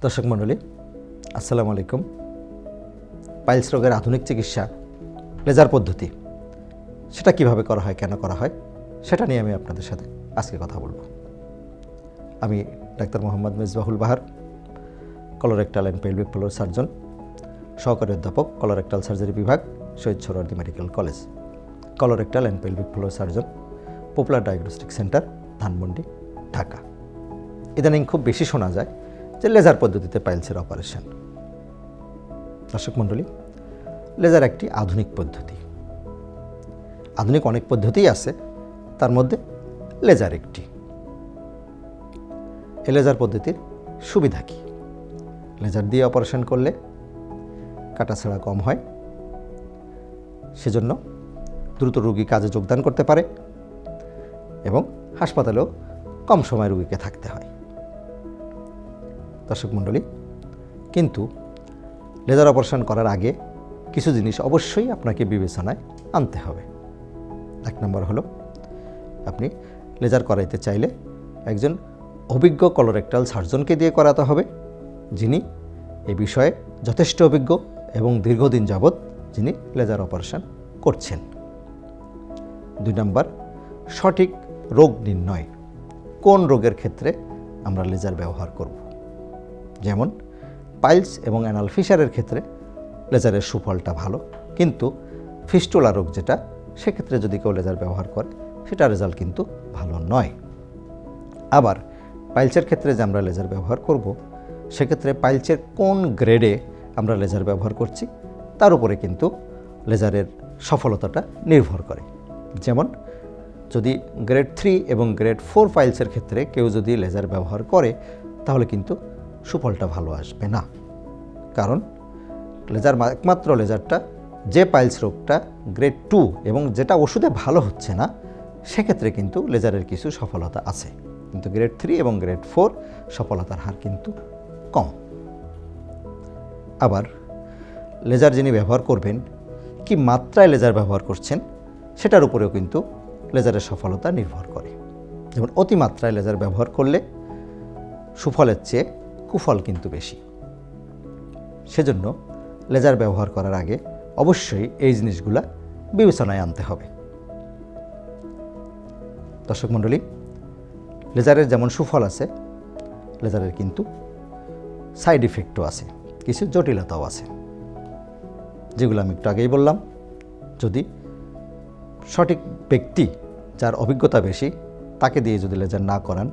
দর্শক মণ্ডলী, আসসালামু আলাইকুম। পাইলস রোগের আধুনিক চিকিৎসা লেজার পদ্ধতি, সেটা কিভাবে করা হয়, কেন করা হয়, সেটা নিয়ে আমি আপনাদের সাথে আজকে কথা বলবো। আমি doctor Mohammad Mezbahul Bahar, colorectal and pelvic floor surgeon, সহকারী অধ্যাপক, কলোরেক্টাল সার্জারি বিভাগ, Shaheed Suhrawardy medical college, colorectal and pelvic floor surgeon, popular diagnostic centre, Dhanmondi, Dhaka. ইদানিং খুব বেশি শোনা যায় যে লেজার পদ্ধতিতে পাইলসের অপারেশন। দর্শক মণ্ডলী, লেজার একটি আধুনিক পদ্ধতি। আধুনিক অনেক পদ্ধতিই আছে, তার মধ্যে লেজার একটি। এই লেজার পদ্ধতির সুবিধা কী? লেজার দিয়ে অপারেশন করলে কাটাছেঁড়া কম হয়, সেজন্য দ্রুত রোগী কাজে যোগদান করতে পারে এবং হাসপাতালেও কম সময় রোগীকে থাকতে হয়। দর্শক মণ্ডলী, কিন্তু লেজার অপারেশন করার আগে কিছু জিনিস অবশ্যই আপনাকে বিবেচনায় আনতে হবে। এক নম্বর হলো, আপনি লেজার করাইতে চাইলে একজন অভিজ্ঞ কলোরেক্টাল সার্জনকে দিয়ে করাতে হবে, যিনি এই বিষয়ে যথেষ্ট অভিজ্ঞ এবং দীর্ঘদিন যাবৎ যিনি লেজার অপারেশন করছেন। 2 নম্বর, সঠিক রোগ নির্ণয়। কোন রোগের ক্ষেত্রে আমরা লেজার ব্যবহার করব? যেমন পাইলস এবং অ্যানাল ফিশারের ক্ষেত্রে লেজারের সুফলটা ভালো, কিন্তু ফিস্টুলা রোগ যেটা, সেক্ষেত্রে যদি কেউ লেজার ব্যবহার করে সেটা রেজাল্ট কিন্তু ভালো নয়। আবার পাইলসের ক্ষেত্রে যে আমরা লেজার ব্যবহার করব, সেক্ষেত্রে পাইলসের কোন গ্রেডে আমরা লেজার ব্যবহার করছি তার উপরে কিন্তু লেজারের সফলতাটা নির্ভর করে। যেমন যদি গ্রেড 3 এবং গ্রেড 4 পাইলসের ক্ষেত্রে কেউ যদি লেজার ব্যবহার করে, তাহলে কিন্তু সুফলটা ভালো আসবে না। কারণ লেজার, একমাত্র লেজারটা যে পাইলস রোগটা গ্রেড 2 এবং যেটা ওষুধে ভালো হচ্ছে না, সেক্ষেত্রে কিন্তু লেজারের কিছু সফলতা আছে, কিন্তু গ্রেড 3 এবং গ্রেড 4 সফলতার হার কিন্তু কম। আবার লেজার যিনি ব্যবহার করবেন, কি মাত্রায় লেজার ব্যবহার করছেন, সেটার উপরেও কিন্তু লেজারের সফলতা নির্ভর করে। যেমন অতিমাত্রায় লেজার ব্যবহার করলে সুফলের চেয়ে কুফল কিন্তু বেশি। সেজন্য লেজার ব্যবহার করার আগে অবশ্যই এই জিনিসগুলা বিবেচনায় আনতে হবে। দর্শক মণ্ডলী, লেজারের যেমন সুফল আছে, লেজারের কিন্তু সাইড ইফেক্টও আছে, কিছু জটিলতাও আছে, যেগুলো আমি একটু আগেই বললাম। যদি সঠিক ব্যক্তি, যার অভিজ্ঞতা বেশি, তাকে দিয়ে যদি লেজার না করান,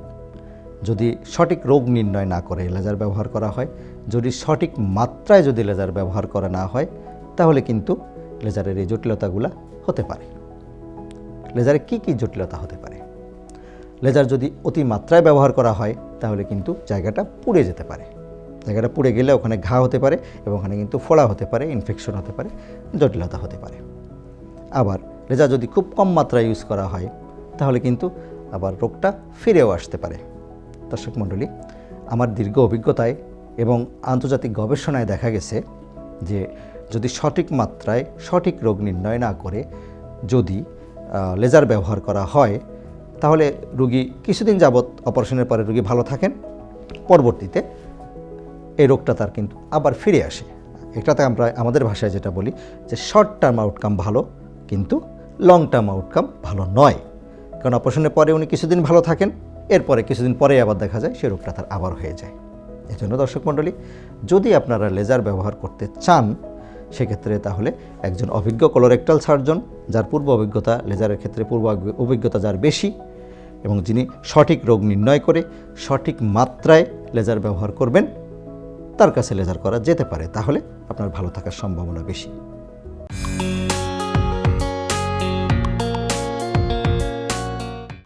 যদি সঠিক রোগ নির্ণয় না করে লেজার ব্যবহার করা হয়, যদি সঠিক মাত্রায় যদি লেজার ব্যবহার করা না হয়, তাহলে কিন্তু লেজারের এই জটিলতাগুলো হতে পারে। লেজারে কি কি জটিলতা হতে পারে? লেজার যদি অতি মাত্রায় ব্যবহার করা হয়, তাহলে কিন্তু জায়গাটা পুড়ে যেতে পারে। জায়গাটা পুড়ে গেলে ওখানে ঘা হতে পারে এবং ওখানে কিন্তু ফোড়া হতে পারে, ইনফেকশন হতে পারে, জটিলতা হতে পারে। আবার লেজার যদি খুব কম মাত্রায় ইউজ করা হয়, তাহলে কিন্তু আবার রোগটা ফিরেও আসতে পারে। দর্শক মণ্ডলী, আমার দীর্ঘ অভিজ্ঞতায় এবং আন্তর্জাতিক গবেষণায় দেখা গেছে যে যদি সঠিক মাত্রায় সঠিক রোগ নির্ণয় না করে যদি লেজার ব্যবহার করা হয়, তাহলে রোগী কিছুদিন যাবৎ, অপারেশনের পরে রোগী ভালো থাকেন, পরবর্তীতে এই রোগটা তার কিন্তু আবার ফিরে আসে। এটাতে আমরা আমাদের ভাষায় যেটা বলি যে শর্ট টার্ম আউটকাম ভালো, কিন্তু লং টার্ম আউটকাম ভালো নয়। কারণ অপারেশনের পরে উনি কিছুদিন ভালো থাকেন, এরপরে কিছুদিন পরে আবার দেখা যায় সে রোগটা তার আবার হয়ে যায়। এই জন্য দর্শক মণ্ডলী, যদি আপনারা লেজার ব্যবহার করতে চান, সেক্ষেত্রে তাহলে একজন অভিজ্ঞ কলোরেক্টাল সার্জন, যার পূর্ব অভিজ্ঞতা, লেজারের ক্ষেত্রে পূর্ব অভিজ্ঞতা যার বেশি, এবং যিনি সঠিক রোগ নির্ণয় করে সঠিক মাত্রায় লেজার ব্যবহার করবেন, তার কাছে লেজার করা যেতে পারে। তাহলে আপনার ভালো থাকার সম্ভাবনা বেশি।